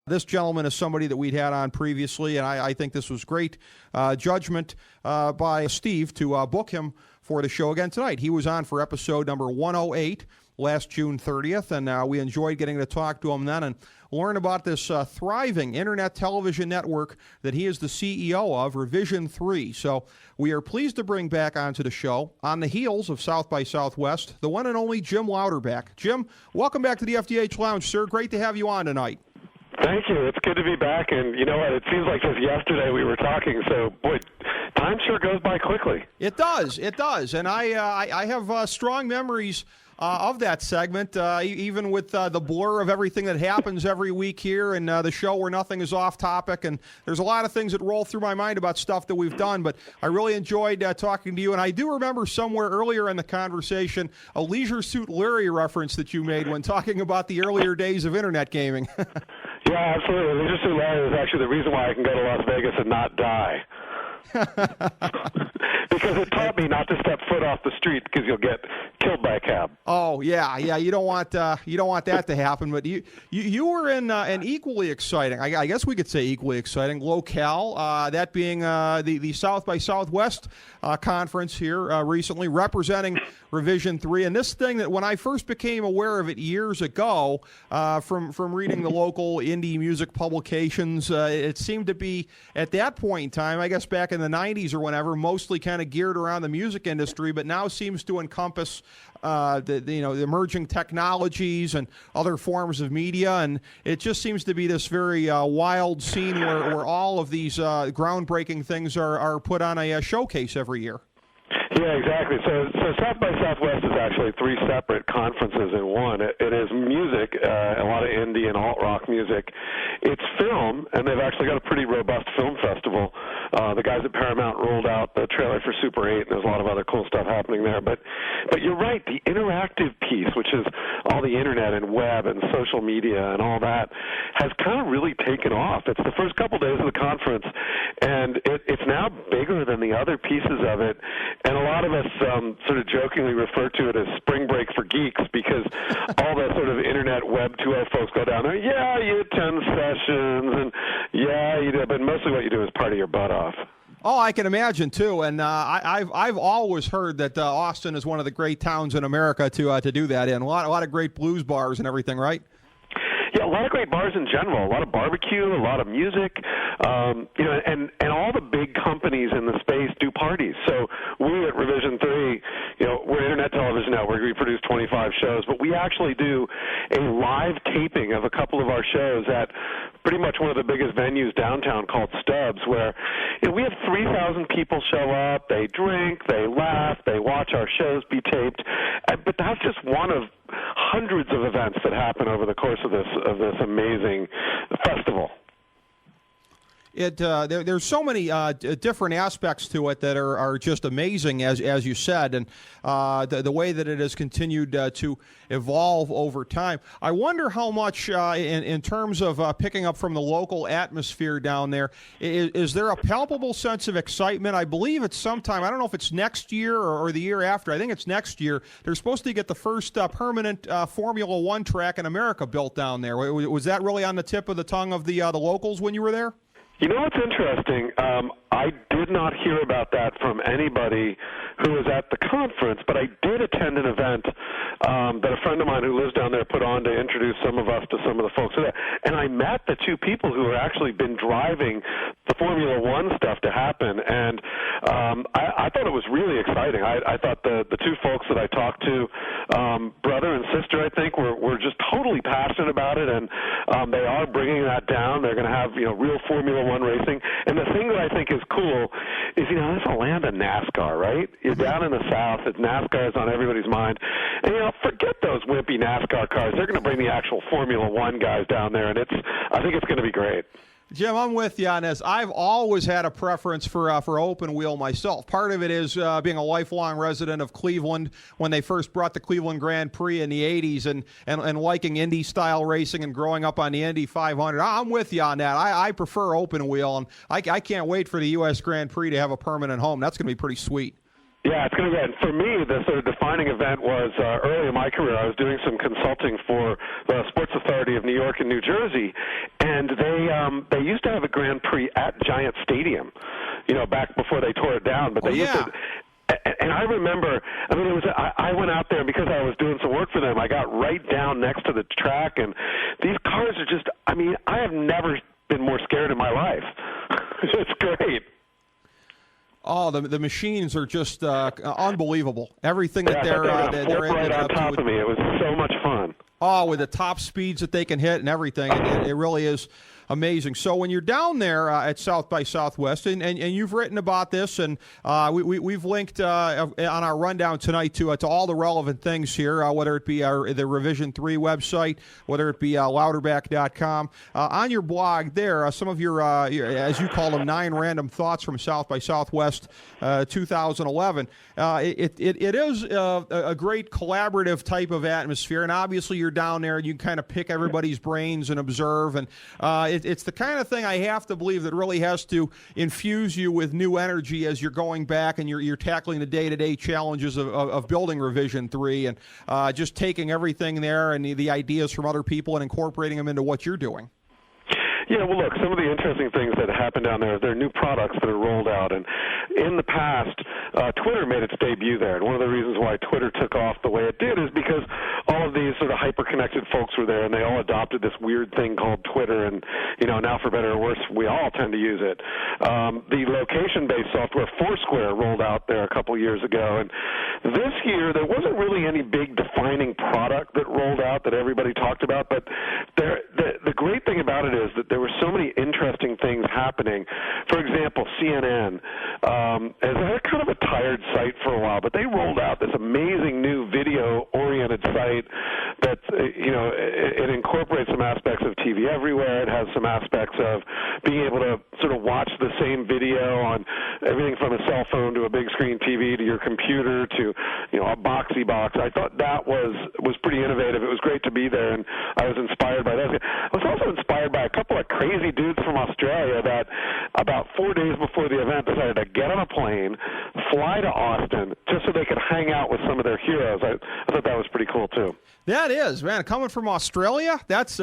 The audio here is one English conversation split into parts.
This gentleman is somebody that we'd had on previously, and I think this was great judgment by Steve to book him for the show again tonight. He was on for episode number 108 last June 30th, and we enjoyed getting to talk to him then and learn about this thriving internet television network that he is the CEO of, Revision 3. So we are pleased to bring back onto the show, on the heels of South by Southwest, the one and only Jim Louderback. Jim, welcome back to the FDH Lounge, sir. Great to have you on tonight. Thank you. It's good to be back, and you know what? It seems like just yesterday we were talking, so, boy, time sure goes by quickly. It does, and I have strong memories of that segment, even with the blur of everything that happens every week here and the show where nothing is off topic, and there's a lot of things that roll through my mind about stuff that we've done, but I really enjoyed talking to you, and I do remember somewhere earlier in the conversation a Leisure Suit Larry reference that you made when talking about the earlier days of internet gaming. Yeah, absolutely. Leisure Suit Larry is actually the reason why I can go to Las Vegas and not die. Because it taught me not to step foot off the street because you'll get killed by a cab. Oh yeah, you don't want that to happen. But you were in an equally exciting, I guess we could say equally exciting locale, that being the South by Southwest conference here recently, representing Revision 3. And this thing that when I first became aware of it years ago, from reading the local indie music publications, it seemed to be at that point in time, I guess back in the 90s or whenever, mostly kind of geared around the music industry, but now seems to encompass the emerging technologies and other forms of media, and it just seems to be this very wild scene where all of these groundbreaking things are put on a showcase every year. Yeah, exactly. So South by Southwest is actually three separate conferences in one. It is music, a lot of indie and alt-rock music. It's film, and they've actually got a pretty robust film festival. The guys at Paramount rolled out the trailer for Super 8, and there's a lot of other cool stuff happening there. But you're right, the interactive piece, which is all the internet and web and social media and all that, has kind of really taken off. It's the first couple days of the conference, and it's now bigger than the other pieces of it. And a lot of us sort of jokingly refer to it as spring break for geeks because all the sort of internet web 2.0 folks go down there. Yeah, you attend sessions, and yeah, you do, but mostly what you do is party your butt off. Oh, I can imagine too, and I've always heard that Austin is one of the great towns in America to do that in. A lot of great blues bars and everything, right? Yeah, a lot of great bars in general, a lot of barbecue, a lot of music, and all the big companies in the space do parties. So we at Revision 3, we're an internet television network. We produce 25 shows, but we actually do a live taping of a couple of our shows at pretty much one of the biggest venues downtown called Stubbs, where we have 3,000 people show up, they drink, they laugh, they watch our shows be taped, but that's just one of hundreds of events that happen over the course of this amazing festival. There's so many different aspects to it that are just amazing, as you said, and the way that it has continued to evolve over time. I wonder how much, in terms of picking up from the local atmosphere down there, is there a palpable sense of excitement? I believe it's sometime, I don't know if it's next year or the year after, I think it's next year, they're supposed to get the first permanent Formula One track in America built down there. Was that really on the tip of the tongue of the locals when you were there? You know what's interesting? I did not hear about that from anybody who was at the conference, but I did attend an event that a friend of mine who lives down there put on to introduce some of us to some of the folks there. And I met the two people who have actually been driving the Formula One stuff to happen, and I thought it was really exciting. I thought the two folks that I talked to, brother and sister, I think, were just totally passionate about it, and they are bringing that down. They're going to have real Formula One racing. And the thing that I think is cool is, this is a land of NASCAR, right? You're down in the South. NASCAR is on everybody's mind. And, forget those wimpy NASCAR cars. They're going to bring the actual Formula One guys down there, and I think it's going to be great. Jim, I'm with you on this. I've always had a preference for open wheel myself. Part of it is being a lifelong resident of Cleveland when they first brought the Cleveland Grand Prix in the 80s and liking Indy-style racing and growing up on the Indy 500. I'm with you on that. I prefer open wheel, and I can't wait for the U.S. Grand Prix to have a permanent home. That's going to be pretty sweet. Yeah, it's going to be. And for me, the sort of defining event was early in my career. I was doing some consulting for the Sports Authority of New York and New Jersey, and they used to have a Grand Prix at Giant Stadium, back before they tore it down. But they used to. And I remember, I went out there, and because I was doing some work for them, I got right down next to the track, and these cars are just, I have never been more scared in my life. It's great. Oh, the machines are just unbelievable. Everything that they're right on top of me. It was so much fun. Oh, with the top speeds that they can hit and everything, it really is amazing. So when you're down there at South by Southwest, and you've written about this, and we've linked on our rundown tonight to all the relevant things here, whether it be the Revision 3 website, whether it be Louderback.com. On your blog there, some of your, as you call them, 9 random thoughts from South by Southwest 2011. It is a great collaborative type of atmosphere, and obviously you're down there and you kind of pick everybody's brains and observe, and it's the kind of thing I have to believe that really has to infuse you with new energy as you're going back and you're tackling the day-to-day challenges of building Revision 3 and just taking everything there and the ideas from other people and incorporating them into what you're doing. Yeah, well, look, some of the interesting things that happen down there is there are new products that are rolled out. And in the past, Twitter made its debut there. And one of the reasons why Twitter took off the way it did is because all of these sort of hyper-connected folks were there, and they all adopted this weird thing called Twitter. And, now for better or worse, we all tend to use it. The location-based software Foursquare rolled out there a couple years ago. And this year, there wasn't really any big defining product that rolled out that everybody talked about. But the great thing about it is that there were so many interesting things happening. For example, CNN has had kind of a tired site for a while, but they rolled out this amazing new video-oriented site that, it incorporates some aspects of TV Everywhere. It has some aspects of being able to sort of watch the same video on everything from a cell phone to a big screen TV to your computer to, a boxy box. I thought that was pretty innovative. It was great to be there, and I was inspired by that. I was also inspired by a couple of crazy dudes from Australia that about 4 days before the event decided to get on a plane, fly to Austin, just so they could hang out with some of their heroes. I thought that was pretty cool, too. That is, man. Coming from Australia, that's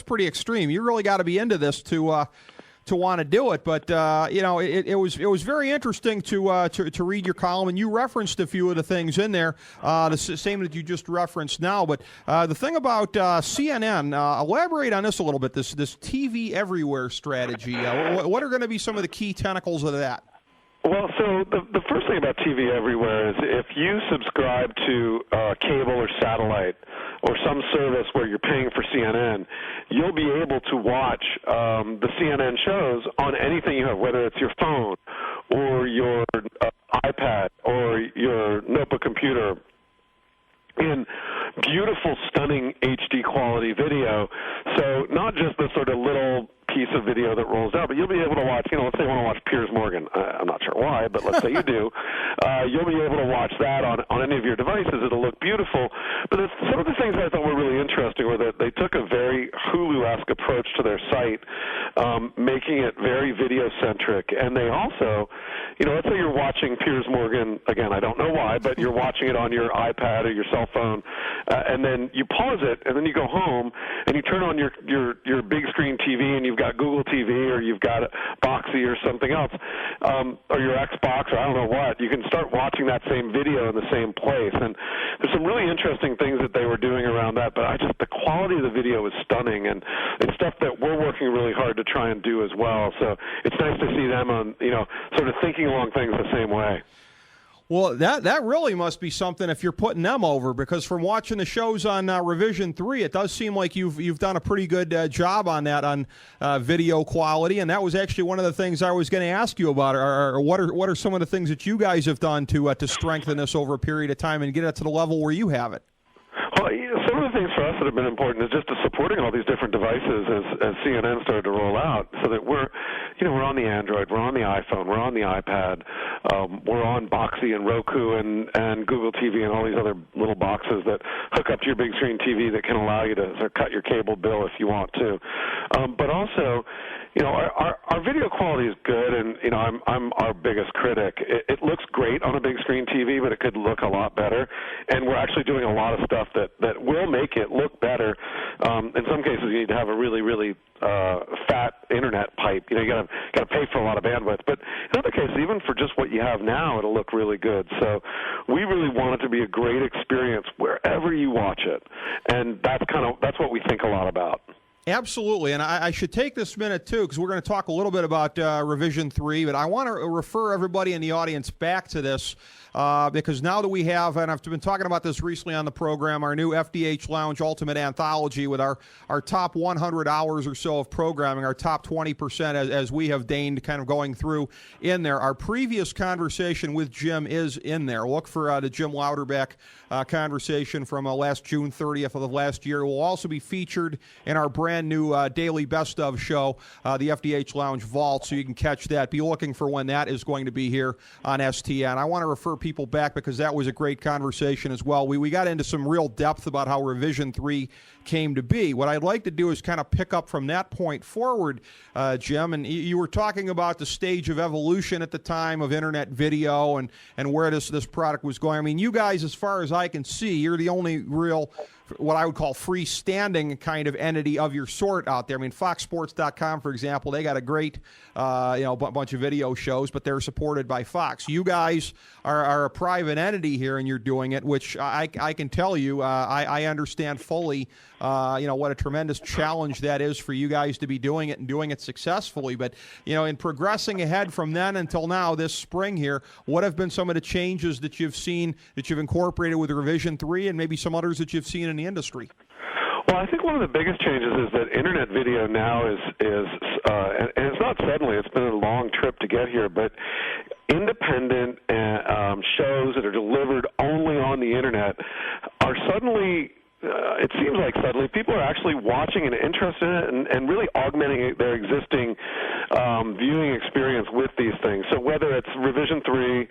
pretty extreme. You really got to be into this to want to do it. But it was very interesting to read your column, and you referenced a few of the things in there, the same that you just referenced now. But the thing about CNN, elaborate on this a little bit. This TV Everywhere strategy. What are going to be some of the key tentacles of that? Well, so the first thing about TV Everywhere is if you subscribe to cable or satellite or some service where you're paying for CNN, you'll be able to watch the CNN shows on anything you have, whether it's your phone or your iPad or your notebook computer, in beautiful, stunning HD quality video. So not just the sort of little piece of video that rolls out, but you'll be able to watch, let's say you want to watch Piers Morgan. I'm not sure why, but let's say you do. You'll be able to watch that on any of your devices. It'll look beautiful. But some of the things I thought were really interesting were that they took a very Hulu-esque approach to their site, making it very video-centric. And they also, let's say you're watching Piers Morgan, again, I don't know why, but you're watching it on your iPad or your cell phone, and then you pause it, and then you go home, and you turn on your big screen TV, and you've got Google TV or you've got Boxy or something else, or your Xbox or I don't know what, you can start watching that same video in the same place. And there's some really interesting things that they were doing around that, but the quality of the video was stunning, and it's stuff that we're working really hard to try and do as well. So it's nice to see them on, sort of thinking along things the same way. Well, that really must be something if you're putting them over, because from watching the shows on Revision 3, it does seem like you've done a pretty good job on that on video quality, and that was actually one of the things I was going to ask you about. Or what are some of the things that you guys have done to strengthen this over a period of time and get it to the level where you have it? Well, some of the things for for us that have been important is just the supporting all these different devices as CNN started to roll out, so that we're on the Android, we're on the iPhone, we're on the iPad, we're on Boxee and Roku and Google TV and all these other little boxes that hook up to your big screen TV that can allow you to sort of cut your cable bill if you want to. But also, our video quality is good, and I'm our biggest critic. It looks great on a big screen TV, but it could look a lot better. And we're actually doing a lot of stuff that will make it look better. In some cases, you need to have a really, really fat internet pipe. You got to pay for a lot of bandwidth. But in other cases, even for just what you have now, it'll look really good. So we really want it to be a great experience wherever you watch it, and that's what we think a lot about. Absolutely, and I should take this minute, too, because we're going to talk a little bit about Revision 3, but I want to refer everybody in the audience back to this because now that we have, and I've been talking about this recently on the program, our new FDH Lounge Ultimate Anthology with our top 100 hours or so of programming, our top 20% as we have deigned kind of going through in there. Our previous conversation with Jim is in there. Look for the Jim Louderback conversation from last June 30th of last year. It will also be featured in our brand new daily best of show, the FDH Lounge Vault, so you can catch that. Be looking for when that is going to be here on STN. I want to refer people back because that was a great conversation as well. We got into some real depth about how Revision 3 came to be. What I'd like to do is kind of pick up from that point forward, Jim, and you were talking about the stage of evolution at the time of internet video and where this product was going. I mean, you guys, as far as I can see, you're the only real, what I would call freestanding kind of entity of your sort out there. I mean, FoxSports.com, for example, they got a great bunch of video shows, but they're supported by Fox. You guys are a private entity here, and you're doing it, which I can tell you, I understand fully what a tremendous challenge that is for you guys to be doing it and doing it successfully. But, in progressing ahead from then until now, this spring here, what have been some of the changes that you've seen, that you've incorporated with Revision 3 and maybe some others that you've seen in the industry? Well, I think one of the biggest changes is that internet video now is and it's not suddenly, it's been a long trip to get here, but independent shows that are delivered only on the internet are suddenly, it seems like suddenly, people are actually watching and interested in it and really augmenting their existing viewing experience with these things. So whether it's Revision 3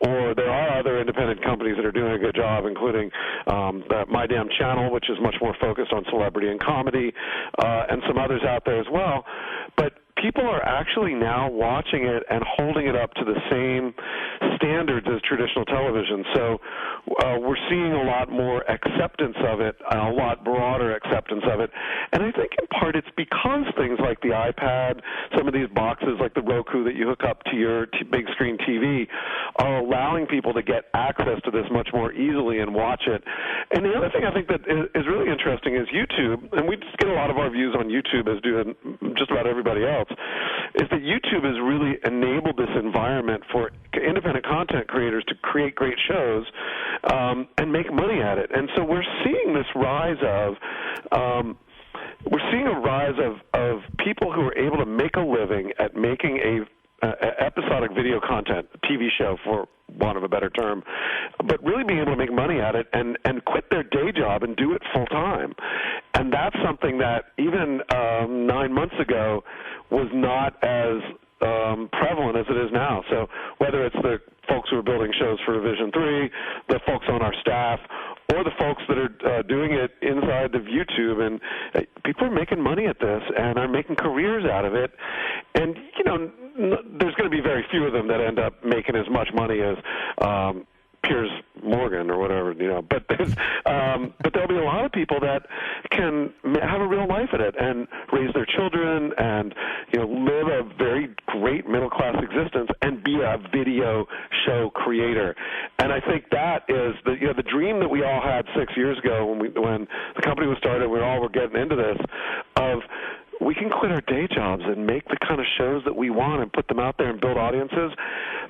or there are other independent companies that are doing a good job, including My Damn Channel, which is much more focused on celebrity and comedy, and some others out there as well. But people are actually now watching it and holding it up to the same standards as traditional television. So we're seeing a lot more acceptance of it, a lot broader acceptance of it. And I think in part it's because things like the iPad, some of these boxes like the Roku that you hook up to your big screen TV are allowing people to get access to this much more easily and watch it. And the other thing I think that is really interesting is YouTube, and we just get a lot of our views on YouTube as do just about everybody else, is that YouTube has really enabled this environment for independent content creators to create great shows and make money at it. And so we're seeing this rise of of people who are able to make a living at making episodic video content, a TV show for want of a better term, but really being able to make money at it and quit their day job and do it full time. And that's something that even 9 months ago was not as prevalent as it is now. So whether it's the folks who are building shows for Revision 3, the folks on our staff, or the folks that are doing it inside of YouTube, and people are making money at this and are making careers out of it. And, there's going to be very few of them that end up making as much money as Piers Morgan or whatever, but there'll be a lot of people that can have a real life at it and raise their children and live a very great middle class existence and be a video show creator. And I think that is the dream that we all had 6 years ago when the company was started. We all were getting into this of we can quit our day jobs and make the kind of shows that we want and put them out there and build audiences.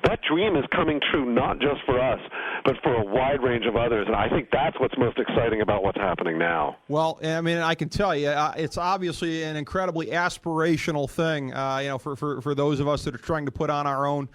That dream is coming true not just for us, but for a wide range of others. And I think that's what's most exciting about what's happening now. Well, I mean, I can tell you, it's obviously an incredibly aspirational thing, for those of us that are trying to put on our own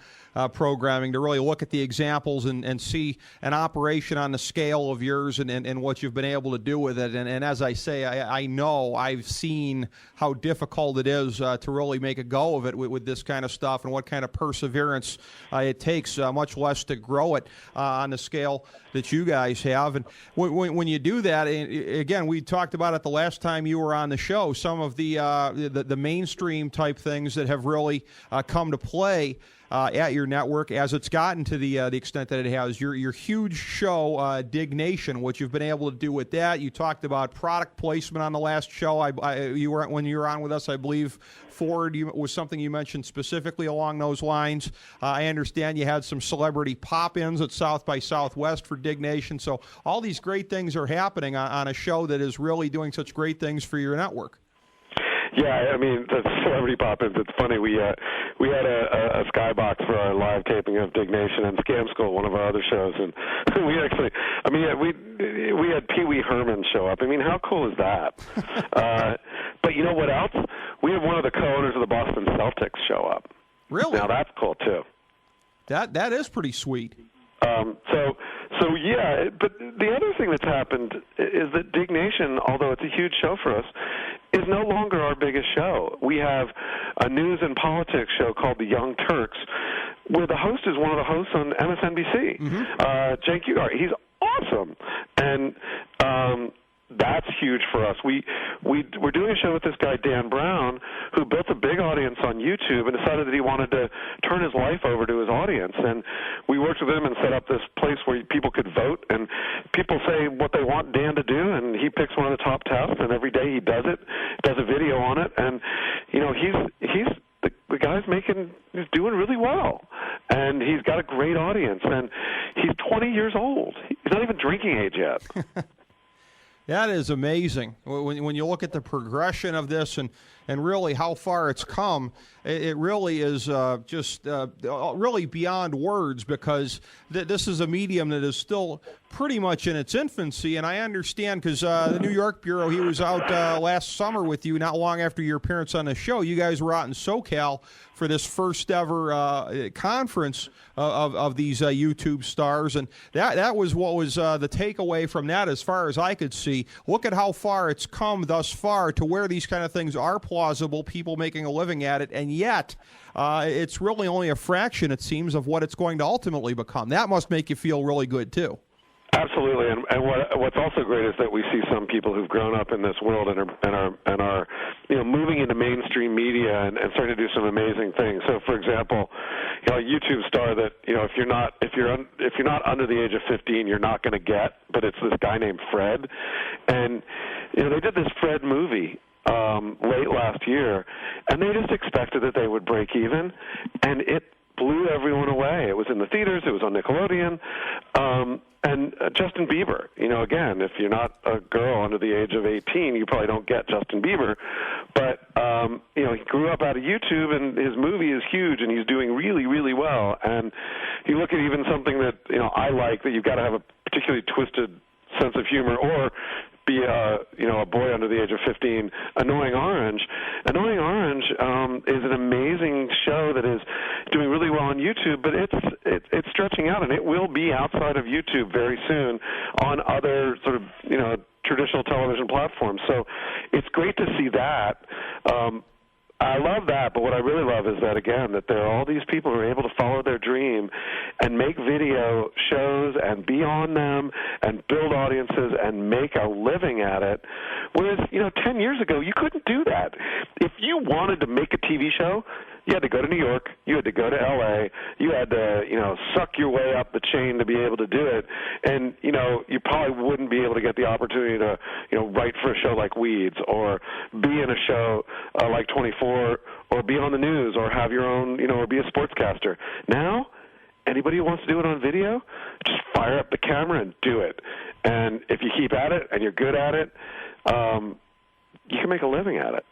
programming, to really look at the examples and see an operation on the scale of yours and what you've been able to do with it. And as I say, I know I've seen how difficult it is to really make a go of it with this kind of stuff, and what kind of perseverance it takes, much less to grow it on the scale that you guys have. And when you do that, again, we talked about it the last time you were on the show, some of the mainstream type things that have really come to play at your network as it's gotten to the extent that it has. Your huge show, Dig Nation, what you've been able to do with that. You talked about product placement on the last show. When you were on with us, I believe Ford was something you mentioned specifically along those lines. I understand you had some celebrity pop-ins at South by Southwest for Dig Nation. So all these great things are happening on a show that is really doing such great things for your network. Yeah, I mean, the celebrity pop-ins, it's funny. We had a skybox for our live taping of Dig Nation and Scam School, one of our other shows, and we actually, I mean, we had Pee Wee Herman show up. I mean, how cool is that? But you know what else? We had one of the co-owners of the Boston Celtics show up. Really? Now that's cool too. That is pretty sweet. So yeah, but the other thing that's happened is that Dig Nation, although it's a huge show for us, is no longer our biggest show. We have a news and politics show called The Young Turks, where the host is one of the hosts on MSNBC, Cenk Uygur. He's awesome, and that's huge for us. We're doing a show with this guy, Dan Brown, who built a big audience on YouTube and decided that he wanted to turn his life over to his audience. And we worked with him and set up this place where people could vote, and people say what they want Dan to do, and he picks one of the top tests, and every day he does it, does a video on it, and you know, he's the guy's he's doing really well, and he's got a great audience, and he's 20 years old. He's not even drinking age yet. That is amazing. When you look at the progression of this and really how far it's come, it really is just really beyond words, because this is a medium that is still pretty much in its infancy. And I understand, because the New York Bureau, he was out last summer with you, not long after your appearance on the show. You guys were out in SoCal for this first ever conference of these YouTube stars, and that was what was the takeaway from that, as far as I could see. Look at how far it's come thus far to where these kind of things are plausible, people making a living at it, and yet it's really only a fraction, it seems, of what it's going to ultimately become. That must make you feel really good too. Absolutely, and what's also great is that we see some people who've grown up in this world and are moving into mainstream media and starting to do some amazing things. So, for example, a YouTube star that if you're not under the age of 15, you're not going to get, but it's this guy named Fred, and they did this Fred movie late last year, and they just expected that they would break even, and it blew everyone away. It was in the theaters, it was on Nickelodeon, and Justin Bieber. Again, if you're not a girl under the age of 18, you probably don't get Justin Bieber, but he grew up out of YouTube, and his movie is huge, and he's doing really, really well. And you look at even something that I like, that you've got to have a particularly twisted sense of humor, or be a boy under the age of 15, Annoying Orange. Annoying Orange is an amazing show that is doing really well on YouTube, but it's stretching out, and it will be outside of YouTube very soon on other sort of traditional television platforms. So it's great to see that. I love that, but what I really love is that, again, that there are all these people who are able to follow their dream and make video shows and be on them and build audiences and make a living at it. Whereas, 10 years ago, you couldn't do that. If you wanted to make a TV show, you had to go to New York, you had to go to L.A., you had to, suck your way up the chain to be able to do it, and, you probably wouldn't be able to get the opportunity to, write for a show like Weeds, or be in a show like 24, or be on the news, or have your own, or be a sportscaster. Now, anybody who wants to do it on video, just fire up the camera and do it. And if you keep at it and you're good at it, you can make a living at it.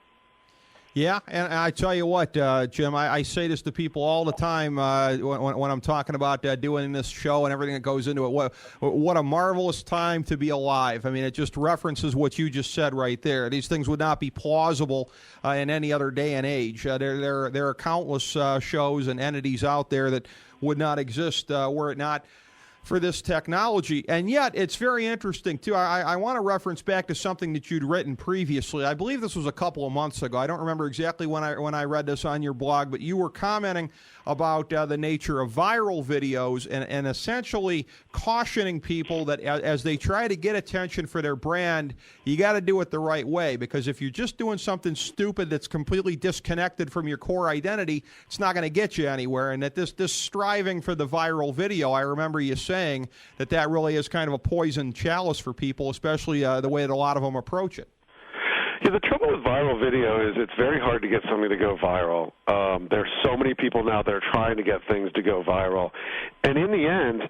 Yeah, and I tell you what, Jim, I say this to people all the time when I'm talking about doing this show and everything that goes into it. What a marvelous time to be alive. I mean, it just references what you just said right there. These things would not be plausible in any other day and age. There are countless shows and entities out there that would not exist were it not for this technology. And yet, it's very interesting, too. I want to reference back to something that you'd written previously. I believe this was a couple of months ago. I don't remember exactly when I read this on your blog, but you were commenting about the nature of viral videos and essentially cautioning people that as they try to get attention for their brand, you got to do it the right way, because if you're just doing something stupid that's completely disconnected from your core identity, it's not going to get you anywhere. And that this striving for the viral video, I remember you saying that really is kind of a poison chalice for people, especially the way that a lot of them approach it. Yeah, the trouble with viral video is it's very hard to get something to go viral. There's so many people now that are trying to get things to go viral. And in the end,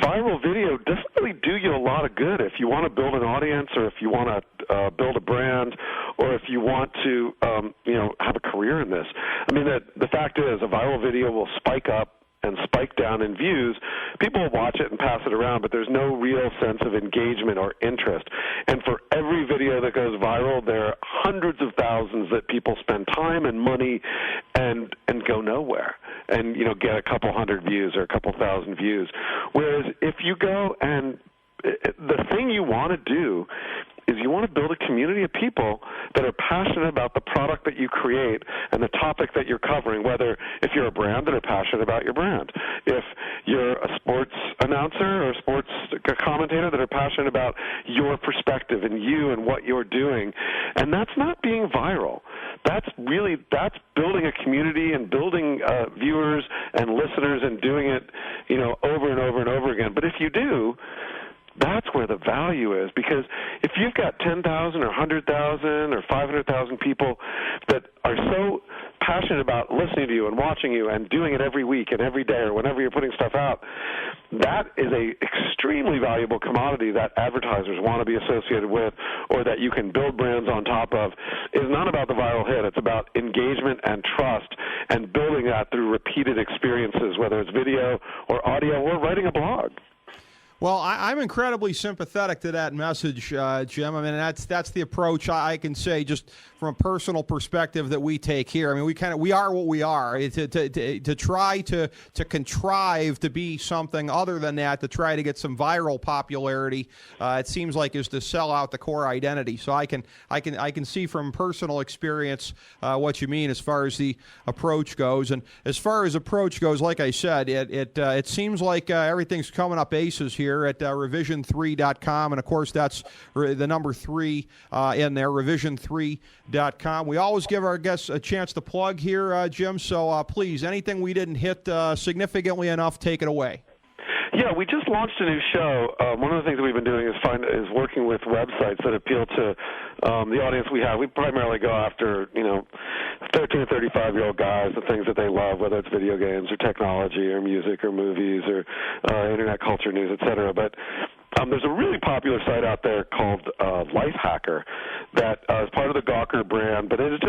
viral video doesn't really do you a lot of good if you want to build an audience, or if you want to build a brand, or if you want to have a career in this. I mean, the fact is a viral video will spike up and spike down in views. People will watch it and pass it around, but there's no real sense of engagement or interest. And for every video that goes viral, there are hundreds of thousands that people spend time and money and go nowhere and, get a couple hundred views or a couple thousand views. Whereas if you go and the thing you want to do is you want to build a community of people that are passionate about the product that you create and the topic that you're covering, whether if you're a brand that are passionate about your brand, if you're a sports announcer or a sports commentator that are passionate about your perspective and you and what you're doing. And that's not being viral. That's building a community and building viewers and listeners and doing it, over and over and over again. But if you do, that's where the value is, because if you've got 10,000 or 100,000 or 500,000 people that are so passionate about listening to you and watching you and doing it every week and every day or whenever you're putting stuff out, that is a extremely valuable commodity that advertisers want to be associated with, or that you can build brands on top of. It's not about the viral hit. It's about engagement and trust and building that through repeated experiences, whether it's video or audio or writing a blog. Well, I'm incredibly sympathetic to that message, Jim. I mean, that's the approach I can say just from a personal perspective that we take here. I mean, we are what we are. To try to contrive to be something other than that, to try to get some viral popularity, it seems like is to sell out the core identity. So I can see from personal experience what you mean as far as the approach goes. And as far as approach goes, like I said, it seems like everything's coming up aces here at revision3.com, and of course that's the number 3 in there, revision3.com. We always give our guests a chance to plug here, Jim, so please, anything we didn't hit significantly enough, take it away. Yeah, we just launched a new show. One of the things that we've been doing is working with websites that appeal to the audience we have. We primarily go after 13 to 35-year-old guys, the things that they love, whether it's video games or technology or music or movies or internet culture news, et cetera. But there's a really popular site out there called Lifehacker that is part of the Gawker brand, but it's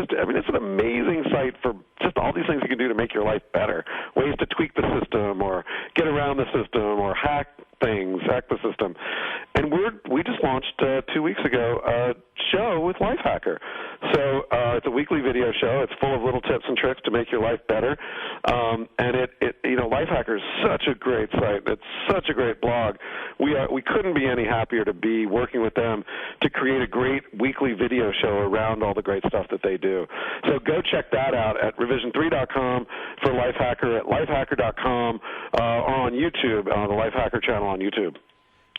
an amazing site for just all these things you can do to make your life better, ways to tweak the system or get around the system or hack the system. And we just launched 2 weeks ago a show with Lifehacker. So it's a weekly video show. It's full of little tips and tricks to make your life better. And Lifehacker is such a great site. It's such a great blog. We couldn't be any happier to be working with them to create a great weekly video show around all the great stuff that they do. So go check that out at revision3.com for Lifehacker, at lifehacker.com, or on YouTube, on the Lifehacker channel on YouTube.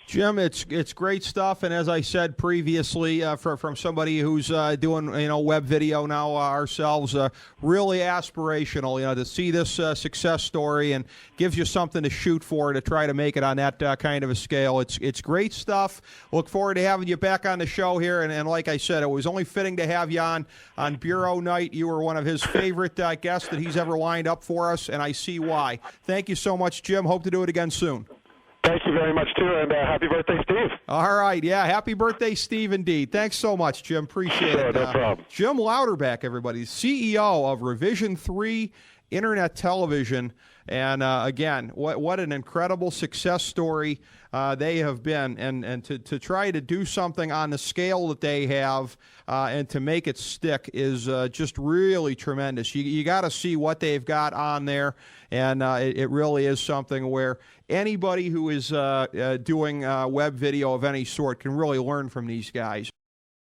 Jim, it's great stuff, and as I said previously, from somebody who's doing web video now ourselves, really aspirational, to see this success story, and gives you something to shoot for to try to make it on that kind of a scale. It's great stuff. Look forward to having you back on the show here, and like I said, it was only fitting to have you on Bureau Night. You were one of his favorite guests that he's ever lined up for us, and I see why. Thank you so much, Jim. Hope to do it again soon. Thank you very much, too, and happy birthday, Steve. All right, yeah, happy birthday, Steve, indeed. Thanks so much, Jim. Appreciate Sure, it. no problem. Jim Louderback, everybody, CEO of Revision 3 Internet Television. And again, what an incredible success story they have been. And to try to do something on the scale that they have and to make it stick is just really tremendous. You got to see what they've got on there. And it really is something where anybody who is doing web video of any sort can really learn from these guys.